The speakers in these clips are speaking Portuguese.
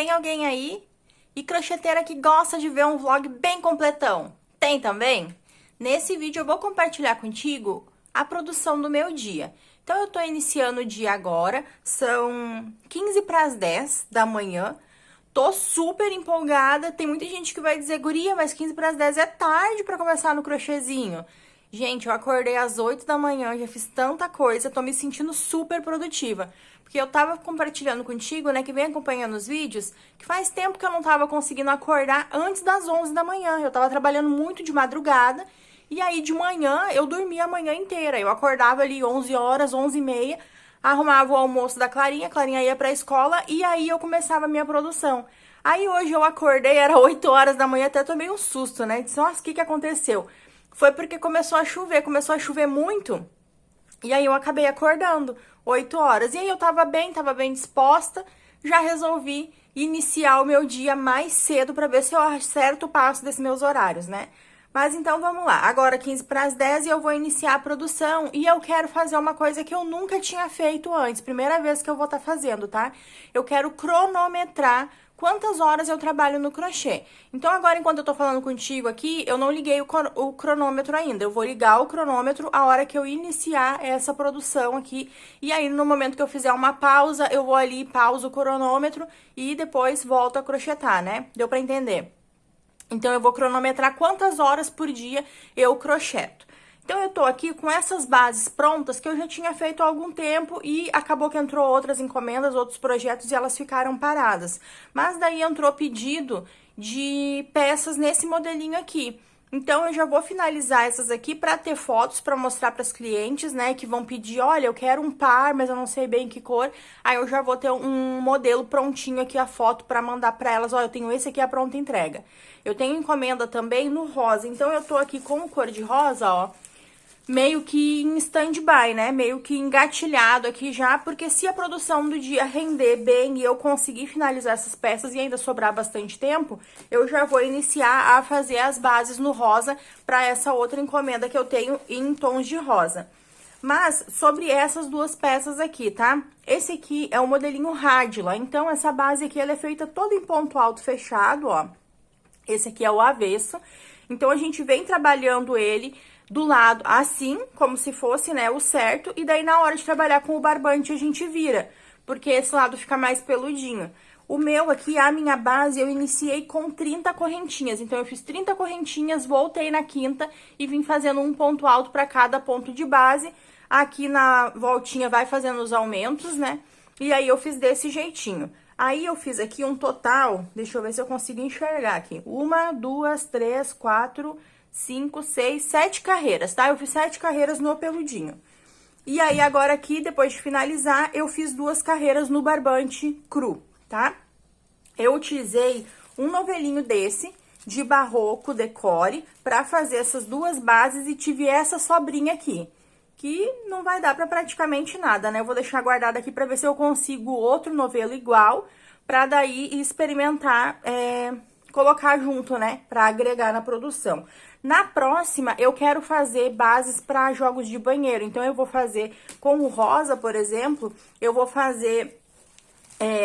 Tem alguém aí? E crocheteira que gosta de ver um vlog bem completão? Tem também? Nesse vídeo eu vou compartilhar contigo a produção do meu dia. Então eu tô iniciando o dia agora, são 15 para as 10 da manhã. Tô super empolgada, tem muita gente que vai dizer, guria, mas 15 para as 10 é tarde para começar no crochêzinho. Gente, eu acordei às 8 da manhã, já fiz tanta coisa, tô me sentindo super produtiva. Porque eu tava compartilhando contigo, né, que vem acompanhando os vídeos, que faz tempo que eu não tava conseguindo acordar antes das 11 da manhã. Eu tava trabalhando muito de madrugada, e aí de manhã eu dormia a manhã inteira. Eu acordava ali 11 horas, 11h30, arrumava o almoço da Clarinha, a Clarinha ia pra escola, e aí eu começava a minha produção. Aí hoje eu acordei, era 8 horas da manhã, até tomei um susto, né? Disse, nossa, o que aconteceu? Foi porque começou a chover muito, e aí eu acabei acordando 8 horas. E aí eu tava bem disposta, já resolvi iniciar o meu dia mais cedo pra ver se eu acerto o passo desses meus horários, né? Mas então vamos lá, agora 15 para as 10 e eu vou iniciar a produção e eu quero fazer uma coisa que eu nunca tinha feito antes, primeira vez que eu vou estar fazendo, tá? Eu quero cronometrar quantas horas eu trabalho no crochê. Então agora, enquanto eu tô falando contigo aqui, eu não liguei o cronômetro ainda, eu vou ligar o cronômetro a hora que eu iniciar essa produção aqui, e aí no momento que eu fizer uma pausa, eu vou ali, pauso o cronômetro e depois volto a crochetar, né? Deu pra entender? Então, eu vou cronometrar quantas horas por dia eu crocheto. Então, eu tô aqui com essas bases prontas que eu já tinha feito há algum tempo e acabou que entrou outras encomendas, outros projetos e elas ficaram paradas. Mas daí entrou pedido de peças nesse modelinho aqui. Então, eu já vou finalizar essas aqui para ter fotos para mostrar para as clientes, né, que vão pedir, olha, eu quero um par, mas eu não sei bem que cor. Aí, eu já vou ter um modelo prontinho aqui, a foto, para mandar para elas, olha, eu tenho esse aqui, a pronta entrega. Eu tenho encomenda também no rosa, então eu tô aqui com o cor de rosa, ó, meio que em stand-by, né? Meio que engatilhado aqui já, porque se a produção do dia render bem e eu conseguir finalizar essas peças e ainda sobrar bastante tempo, eu já vou iniciar a fazer as bases no rosa para essa outra encomenda que eu tenho em tons de rosa. Mas, sobre essas duas peças aqui, tá? Esse aqui é o modelinho Radila, então essa base aqui, ela é feita toda em ponto alto fechado, ó. Esse aqui é o avesso, então a gente vem trabalhando ele do lado assim, como se fosse, né, o certo, e daí na hora de trabalhar com o barbante a gente vira, porque esse lado fica mais peludinho. O meu aqui, a minha base, eu iniciei com 30 correntinhas, então eu fiz 30 correntinhas, voltei na quinta e vim fazendo um ponto alto para cada ponto de base. Aqui na voltinha vai fazendo os aumentos, né, e aí eu fiz desse jeitinho. Aí, eu fiz aqui um total, deixa eu ver se eu consigo enxergar aqui. 1, 2, 3, 4, 5, 6, 7 carreiras, tá? Eu fiz 7 carreiras no peludinho. E aí, agora aqui, depois de finalizar, eu fiz 2 carreiras no barbante cru, tá? Eu utilizei um novelinho desse, de barroco decore, pra fazer essas duas bases e tive essa sobrinha aqui, que não vai dar pra praticamente nada, né? Eu vou deixar guardado aqui pra ver se eu consigo outro novelo igual, pra daí experimentar, colocar junto, né? Pra agregar na produção. Na próxima, eu quero fazer bases pra jogos de banheiro. Então, eu vou fazer com o rosa, por exemplo, eu vou fazer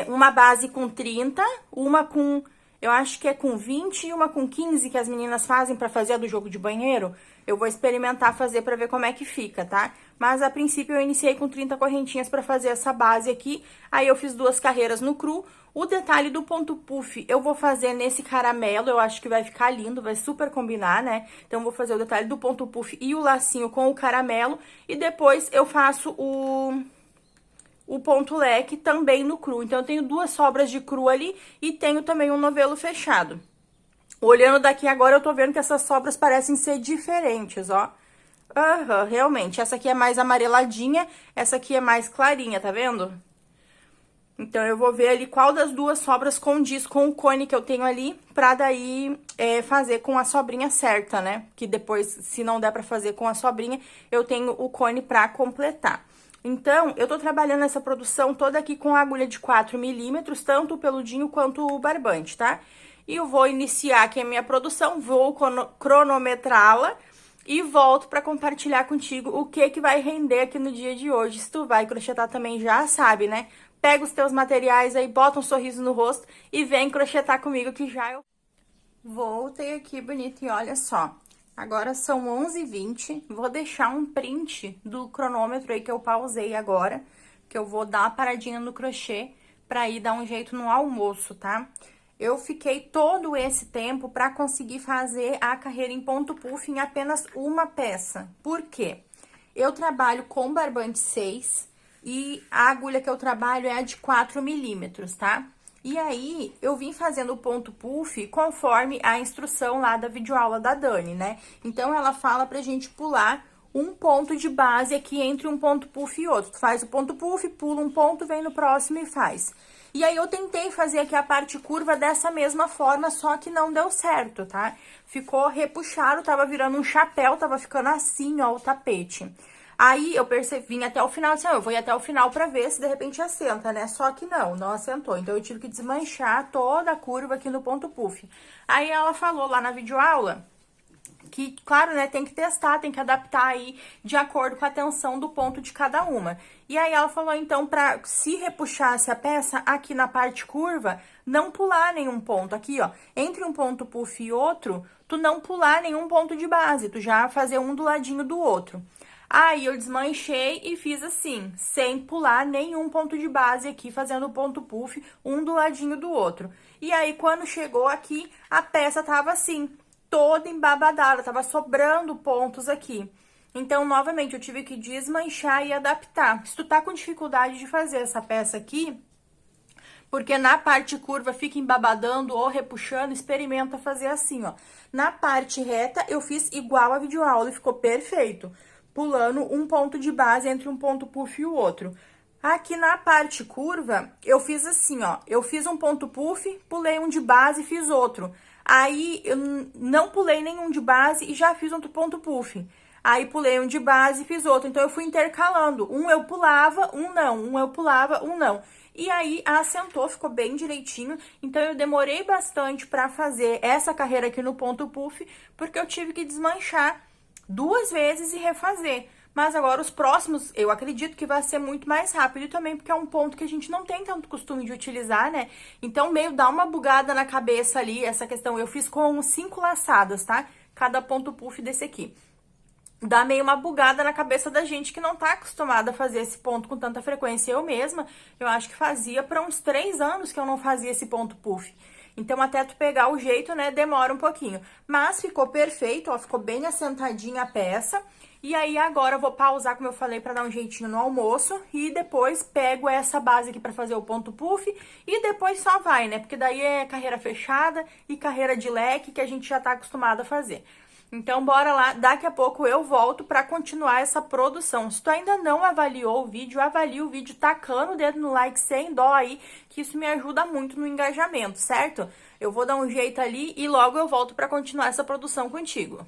uma base com 30, uma com... eu acho que é com 20 e uma com 15 que as meninas fazem pra fazer a do jogo de banheiro. Eu vou experimentar fazer pra ver como é que fica, tá? Mas, a princípio, eu iniciei com 30 correntinhas pra fazer essa base aqui. Aí, eu fiz 2 carreiras no cru. O detalhe do ponto puff, eu vou fazer nesse caramelo. Eu acho que vai ficar lindo, vai super combinar, né? Então, eu vou fazer o detalhe do ponto puff e o lacinho com o caramelo. E depois, eu faço o ponto leque também no cru. Então, eu tenho 2 sobras de cru ali e tenho também um novelo fechado. Olhando daqui agora, eu tô vendo que essas sobras parecem ser diferentes, ó. Realmente, essa aqui é mais amareladinha, essa aqui é mais clarinha, tá vendo? Então, eu vou ver ali qual das duas sobras condiz com o cone que eu tenho ali, pra daí fazer com a sobrinha certa, né? Que depois, se não der pra fazer com a sobrinha, eu tenho o cone pra completar. Então, eu tô trabalhando essa produção toda aqui com a agulha de 4 milímetros, tanto o peludinho quanto o barbante, tá? E eu vou iniciar aqui a minha produção, vou cronometrá-la e volto pra compartilhar contigo o que vai render aqui no dia de hoje. Se tu vai crochetar também já sabe, né? pega os teus materiais aí, bota um sorriso no rosto e vem crochetar comigo que já eu voltei aqui bonito e olha só. Agora são 11h20, vou deixar um print do cronômetro aí que eu pausei agora, que eu vou dar uma paradinha no crochê pra ir dar um jeito no almoço, tá? Eu fiquei todo esse tempo pra conseguir fazer a carreira em ponto puff em apenas uma peça. Por quê? Eu trabalho com barbante 6 e a agulha que eu trabalho é a de 4 milímetros, tá? E aí, eu vim fazendo o ponto puff conforme a instrução lá da videoaula da Dani, né? Então, ela fala pra gente pular um ponto de base aqui entre um ponto puff e outro. Tu faz o ponto puff, pula um ponto, vem no próximo e faz. E aí, eu tentei fazer aqui a parte curva dessa mesma forma, só que não deu certo, tá? Ficou repuxado, tava virando um chapéu, tava ficando assim, ó, o tapete. Aí, eu percebi, vim até o final, assim, eu vou ir até o final pra ver se de repente assenta, né? Só que não assentou. Então, eu tive que desmanchar toda a curva aqui no ponto puff. Aí, ela falou lá na videoaula que, claro, né, tem que testar, tem que adaptar aí de acordo com a tensão do ponto de cada uma. E aí, ela falou, então, pra se repuxasse a peça aqui na parte curva, não pular nenhum ponto. Aqui, ó, entre um ponto puff e outro, tu não pular nenhum ponto de base, tu já fazer um do ladinho do outro. Aí, eu desmanchei e fiz assim, sem pular nenhum ponto de base aqui, fazendo o ponto puff, um do ladinho do outro. E aí, quando chegou aqui, a peça tava assim, toda embabadada, tava sobrando pontos aqui. Então, novamente, eu tive que desmanchar e adaptar. Se tu tá com dificuldade de fazer essa peça aqui, porque na parte curva fica embabadando ou repuxando, experimenta fazer assim, ó. Na parte reta, eu fiz igual a videoaula e ficou perfeito, pulando um ponto de base entre um ponto puff e o outro. Aqui na parte curva, eu fiz assim, ó, eu fiz um ponto puff, pulei um de base e fiz outro. Aí, eu não pulei nenhum de base e já fiz outro ponto puff. Aí, pulei um de base e fiz outro. Então, eu fui intercalando. Um eu pulava, um não. Um eu pulava, um não. E aí, assentou, ficou bem direitinho. Então, eu demorei bastante pra fazer essa carreira aqui no ponto puff, porque eu tive que desmanchar 2 vezes e refazer. Mas agora os próximos, eu acredito que vai ser muito mais rápido também, porque é um ponto que a gente não tem tanto costume de utilizar, né? Então, meio dá uma bugada na cabeça ali, essa questão. Eu fiz com 5 laçadas, tá? Cada ponto puff desse aqui. Dá meio uma bugada na cabeça da gente que não tá acostumada a fazer esse ponto com tanta frequência. Eu mesma, eu acho que fazia para uns 3 anos que eu não fazia esse ponto puff. Então, até tu pegar o jeito, né, demora um pouquinho. Mas ficou perfeito, ó, ficou bem assentadinha a peça. E aí, agora eu vou pausar, como eu falei, pra dar um jeitinho no almoço. E depois pego essa base aqui pra fazer o ponto puff. E depois só vai, né? Porque daí é carreira fechada e carreira de leque que a gente já tá acostumado a fazer. Então, bora lá. Daqui a pouco eu volto pra continuar essa produção. Se tu ainda não avaliou o vídeo, avalie o vídeo tacando o dedo no like sem dó aí, que isso me ajuda muito no engajamento, certo? Eu vou dar um jeito ali e logo eu volto pra continuar essa produção contigo.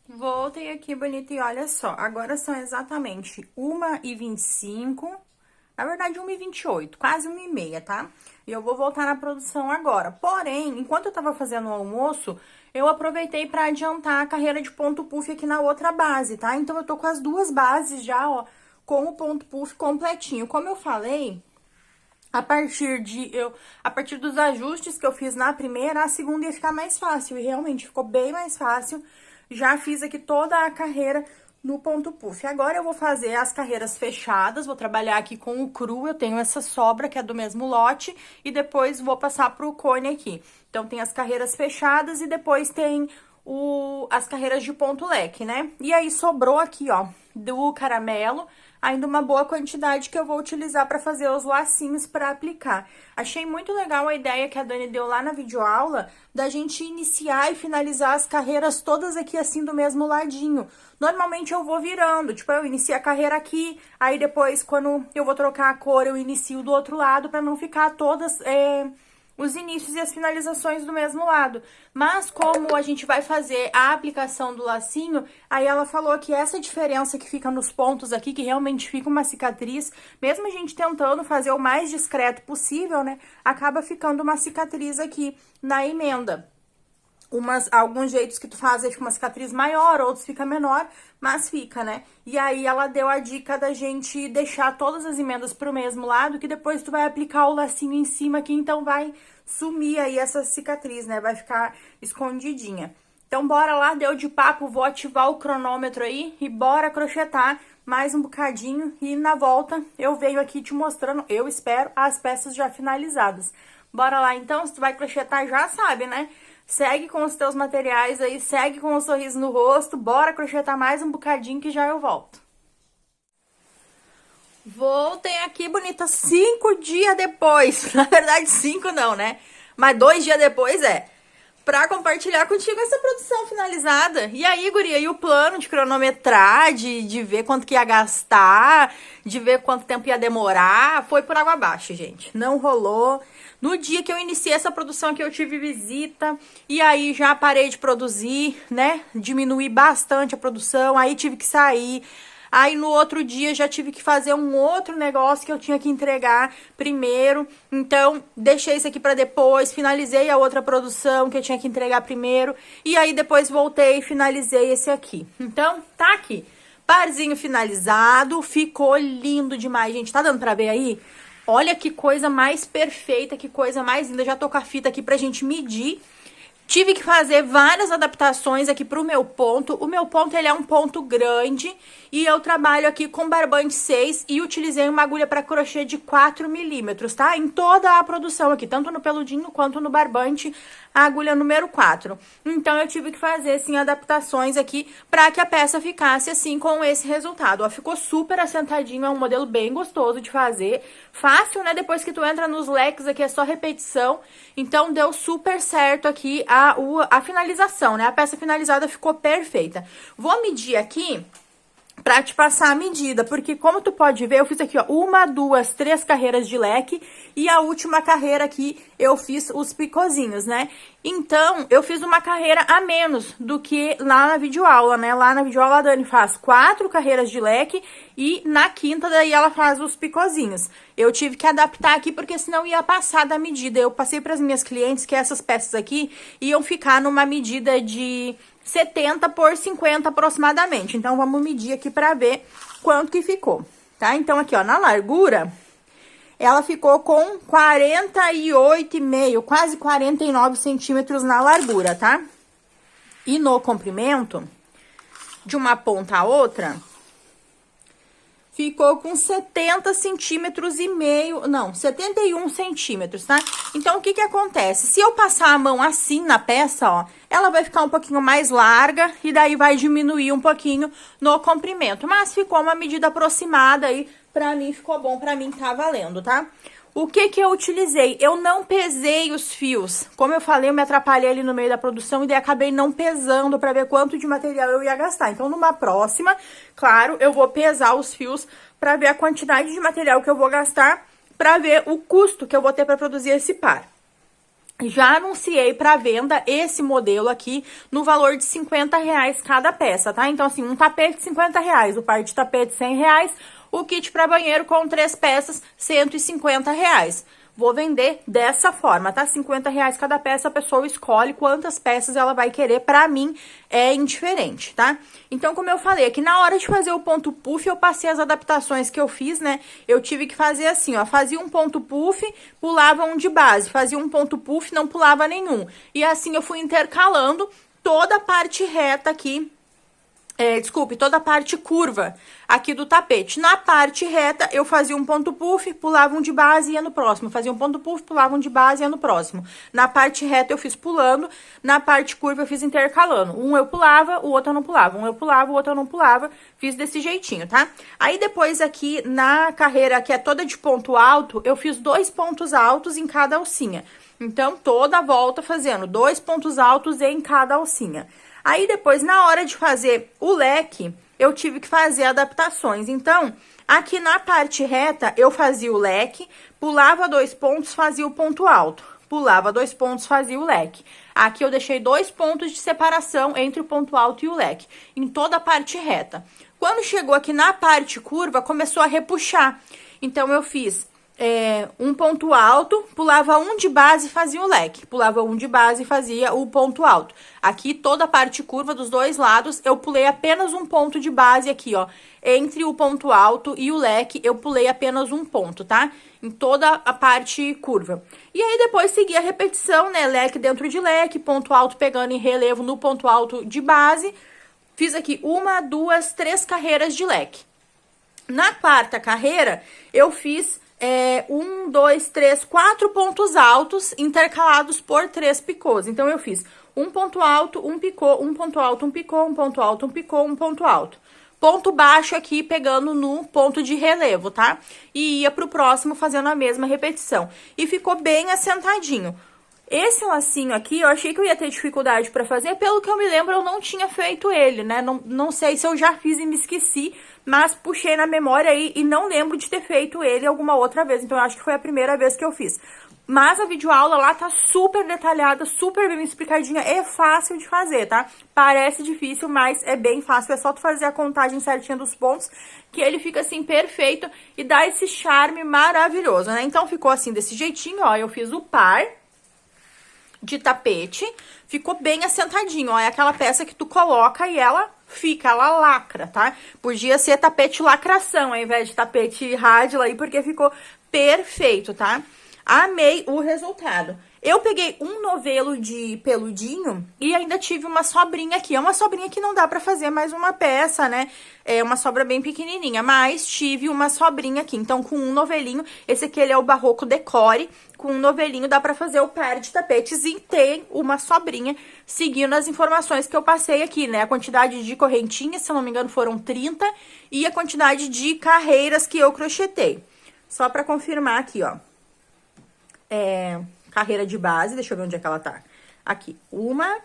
Voltei aqui, bonita, e olha só, agora são exatamente 1h25, na verdade 1h28, quase 1h30, tá? E eu vou voltar na produção agora. Porém, enquanto eu tava fazendo o almoço, eu aproveitei pra adiantar a carreira de ponto puff aqui na outra base, tá? Então, eu tô com as 2 bases já, ó, com o ponto puff completinho. Como eu falei, a partir dos ajustes que eu fiz na primeira, a segunda ia ficar mais fácil. E realmente ficou bem mais fácil. Já fiz aqui toda a carreira no ponto puff. Agora eu vou fazer as carreiras fechadas, vou trabalhar aqui com o cru, eu tenho essa sobra que é do mesmo lote, e depois vou passar pro cone aqui. Então, tem as carreiras fechadas e depois tem as carreiras de ponto leque, né? E aí, sobrou aqui, ó, do caramelo, ainda uma boa quantidade que eu vou utilizar para fazer os lacinhos para aplicar. Achei muito legal a ideia que a Dani deu lá na videoaula, da gente iniciar e finalizar as carreiras todas aqui assim do mesmo ladinho. Normalmente eu vou virando, tipo, eu inicio a carreira aqui, aí depois quando eu vou trocar a cor eu inicio do outro lado para não ficar todas... os inícios e as finalizações do mesmo lado. Mas como a gente vai fazer a aplicação do lacinho, aí ela falou que essa diferença que fica nos pontos aqui, que realmente fica uma cicatriz, mesmo a gente tentando fazer o mais discreto possível, né, acaba ficando uma cicatriz aqui na emenda. alguns jeitos que tu faz, aí fica uma cicatriz maior, outros fica menor, mas fica, né? E aí ela deu a dica da gente deixar todas as emendas pro mesmo lado, que depois tu vai aplicar o lacinho em cima aqui, então vai sumir aí essa cicatriz, né? Vai ficar escondidinha. Então bora lá, deu de papo, vou ativar o cronômetro aí e bora crochetar mais um bocadinho. E na volta eu venho aqui te mostrando, eu espero, as peças já finalizadas. Bora lá então, se tu vai crochetar já sabe, né? Segue com os teus materiais aí, segue com um sorriso no rosto, bora crochetar mais um bocadinho que já eu volto. Voltei aqui, bonita, 5 dias depois, na verdade 5 não, né? Mas 2 dias depois pra compartilhar contigo essa produção finalizada. E aí, guria, e o plano de cronometrar, de ver quanto que ia gastar, de ver quanto tempo ia demorar, foi por água abaixo, gente. Não rolou. No dia que eu iniciei essa produção aqui, eu tive visita, e aí já parei de produzir, né? Diminuí bastante a produção, aí tive que sair. Aí no outro dia já tive que fazer um outro negócio que eu tinha que entregar primeiro. Então, deixei isso aqui para depois, finalizei a outra produção que eu tinha que entregar primeiro. E aí depois voltei e finalizei esse aqui. Então, tá aqui. Parzinho finalizado, ficou lindo demais, gente. Tá dando pra ver aí? Olha que coisa mais perfeita, que coisa mais linda. Já tô com a fita aqui pra gente medir. Tive que fazer várias adaptações aqui pro meu ponto. O meu ponto, ele é um ponto grande e eu trabalho aqui com barbante 6 e utilizei uma agulha para crochê de 4 milímetros, tá? Em toda a produção aqui, tanto no peludinho quanto no barbante, a agulha número 4. Então, eu tive que fazer, sim, adaptações aqui para que a peça ficasse, assim, com esse resultado. Ó, ficou super assentadinho, é um modelo bem gostoso de fazer. Fácil, né? Depois que tu entra nos leques aqui, é só repetição. Então, deu super certo aqui a finalização, né? A peça finalizada ficou perfeita. Vou medir aqui pra te passar a medida, porque como tu pode ver, eu fiz aqui, ó, 1, 2, 3 carreiras de leque e a última carreira aqui eu fiz os picozinhos, né? Então, eu fiz uma carreira a menos do que lá na videoaula, né? Lá na videoaula a Dani faz 4 carreiras de leque e na quinta daí ela faz os picozinhos. Eu tive que adaptar aqui porque senão ia passar da medida. Eu passei para as minhas clientes que essas peças aqui iam ficar numa medida de 70 por 50 aproximadamente. Então, vamos medir aqui pra ver quanto que ficou, tá? Então, aqui, ó, na largura, ela ficou com 48,5, quase 49 centímetros na largura, tá? E no comprimento, de uma ponta a outra, ficou com 70 centímetros e meio, não, 71 centímetros, tá? Então, o que que acontece? Se eu passar a mão assim na peça, ó, ela vai ficar um pouquinho mais larga e daí vai diminuir um pouquinho no comprimento. Mas ficou uma medida aproximada aí, pra mim ficou bom, pra mim tá valendo, tá? O que que eu utilizei? Eu não pesei os fios. Como eu falei, eu me atrapalhei ali no meio da produção e daí acabei não pesando para ver quanto de material eu ia gastar. Então, numa próxima, claro, eu vou pesar os fios para ver a quantidade de material que eu vou gastar, para ver o custo que eu vou ter para produzir esse par. Já anunciei para venda esse modelo aqui no valor de R$50 cada peça, tá? Então, assim, um tapete R$50, o par de tapete R$100, o kit para banheiro com 3 peças, R$150. Vou vender dessa forma, tá? R$50 cada peça, a pessoa escolhe quantas peças ela vai querer. Pra mim, é indiferente, tá? Então, como eu falei, aqui na hora de fazer o ponto puff, eu passei as adaptações que eu fiz, né? Eu tive que fazer assim, ó, fazia um ponto puff, pulava um de base, fazia um ponto puff, não pulava nenhum. E assim eu fui intercalando toda a parte reta aqui, desculpe, toda a parte curva aqui do tapete. Na parte reta, eu fazia um ponto puff, pulava um de base e ia no próximo. Fazia um ponto puff, pulava um de base e ia no próximo. Na parte reta, eu fiz pulando. Na parte curva, eu fiz intercalando. Um eu pulava, o outro eu não pulava. Um eu pulava, o outro eu não pulava. Fiz desse jeitinho, tá? Aí, depois aqui, na carreira, que é toda de ponto alto, eu fiz 2 pontos altos em cada alcinha. Então, toda a volta fazendo 2 pontos altos em cada alcinha. Aí, depois, na hora de fazer o leque, eu tive que fazer adaptações. Então, aqui na parte reta, eu fazia o leque, pulava 2 pontos, fazia o ponto alto. Pulava 2 pontos, fazia o leque. Aqui eu deixei 2 pontos de separação entre o ponto alto e o leque, em toda a parte reta. Quando chegou aqui na parte curva, começou a repuxar. Então, eu fiz um ponto alto, pulava um de base e fazia o leque. Pulava um de base e fazia o ponto alto. Aqui, toda a parte curva dos dois lados, eu pulei apenas um ponto de base aqui, ó. Entre o ponto alto e o leque, eu pulei apenas um ponto, tá? Em toda a parte curva. E aí, depois, segui a repetição, né? Leque dentro de leque, ponto alto pegando em relevo no ponto alto de base. Fiz aqui 1, 2, 3 carreiras de leque. Na quarta carreira, eu fiz 1, 2, 3, 4 pontos altos intercalados por 3 picôs. Então, eu fiz um ponto alto, um picô, um ponto alto, um picô, um ponto alto, um picô, um ponto alto. Ponto baixo aqui, pegando no ponto de relevo, tá? E ia pro próximo fazendo a mesma repetição. E ficou bem assentadinho. Esse lacinho aqui, eu achei que eu ia ter dificuldade pra fazer, pelo que eu me lembro, eu não tinha feito ele, né? Não sei se eu já fiz e me esqueci, mas puxei na memória aí e não lembro de ter feito ele alguma outra vez. Então, eu acho que foi a primeira vez que eu fiz. Mas a videoaula lá tá super detalhada, super bem explicadinha, é fácil de fazer, tá? Parece difícil, mas é bem fácil, é só tu fazer a contagem certinha dos pontos, que ele fica assim perfeito e dá esse charme maravilhoso, né? Então, ficou assim desse jeitinho, ó, eu fiz o par de tapete, ficou bem assentadinho, ó, é aquela peça que tu coloca e ela fica, ela lacra, tá? Podia ser tapete lacração ao invés de tapete rádio aí, porque ficou perfeito, tá? Amei o resultado. Eu peguei um novelo de peludinho e ainda tive uma sobrinha aqui. É uma sobrinha que não dá pra fazer mais uma peça, né? É uma sobra bem pequenininha, mas tive uma sobrinha aqui. Então, com um novelinho, esse aqui ele é o Barroco Decore. Com um novelinho dá pra fazer o par de tapetes e tem uma sobrinha, seguindo as informações que eu passei aqui, né? A quantidade de correntinhas, se eu não me engano, foram 30. E a quantidade de carreiras que eu crochetei. Só pra confirmar aqui, ó. Carreira de base, deixa eu ver onde é que ela tá. Aqui, uma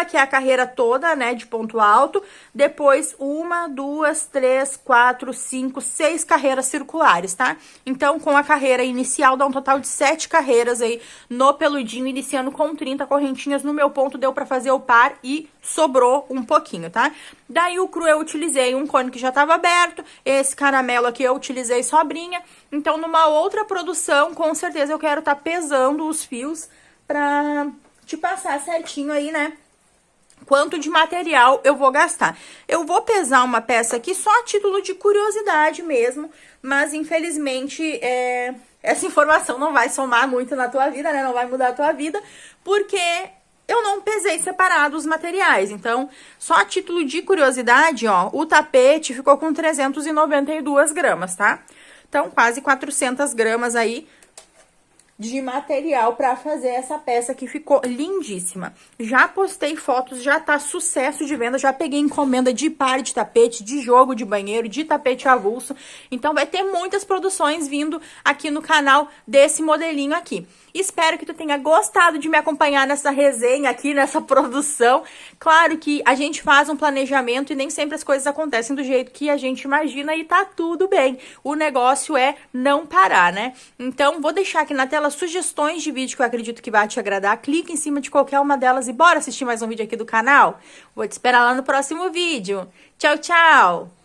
que é a carreira toda, né, de ponto alto. Depois, 1, 2, 3, 4, 5, 6 carreiras circulares, tá? Então, com a carreira inicial, dá um total de 7 carreiras aí no peludinho, iniciando com 30 correntinhas. No meu ponto, deu pra fazer o par e sobrou um pouquinho, tá? Daí, o cru eu utilizei um cone que já tava aberto. Esse caramelo aqui eu utilizei sobrinha. Então, numa outra produção, com certeza eu quero tá pesando os fios pra te passar certinho aí, né? Quanto de material eu vou gastar. Eu vou pesar uma peça aqui só a título de curiosidade mesmo, mas infelizmente essa informação não vai somar muito na tua vida, né? Não vai mudar a tua vida, porque eu não pesei separado os materiais. Então, só a título de curiosidade, ó, o tapete ficou com 392 gramas, tá? Então, quase 400 gramas aí de material pra fazer essa peça que ficou lindíssima. Já postei fotos, já tá sucesso de venda, já peguei encomenda de par de tapete, de jogo de banheiro, de tapete avulso. Então vai ter muitas produções vindo aqui no canal desse modelinho aqui. Espero que tu tenha gostado de me acompanhar nessa resenha aqui, nessa produção. Claro que a gente faz um planejamento e nem sempre as coisas acontecem do jeito que a gente imagina e tá tudo bem. O negócio é não parar, né? Então, vou deixar aqui na tela sugestões de vídeo que eu acredito que vai te agradar. Clique em cima de qualquer uma delas e bora assistir mais um vídeo aqui do canal? Vou te esperar lá no próximo vídeo. Tchau, tchau!